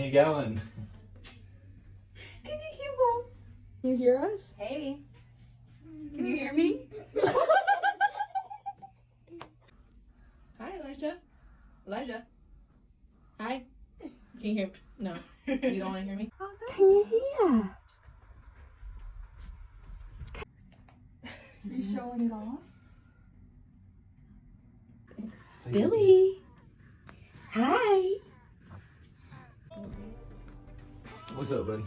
you going? Can you hear Mom? Can you hear us? Hey. Can you hear me? Hi, Elijah. Elijah. Hi. Can you hear me? No. You don't want to hear me? Can you hear? You showing it off? Billy. Hi. What's up, buddy?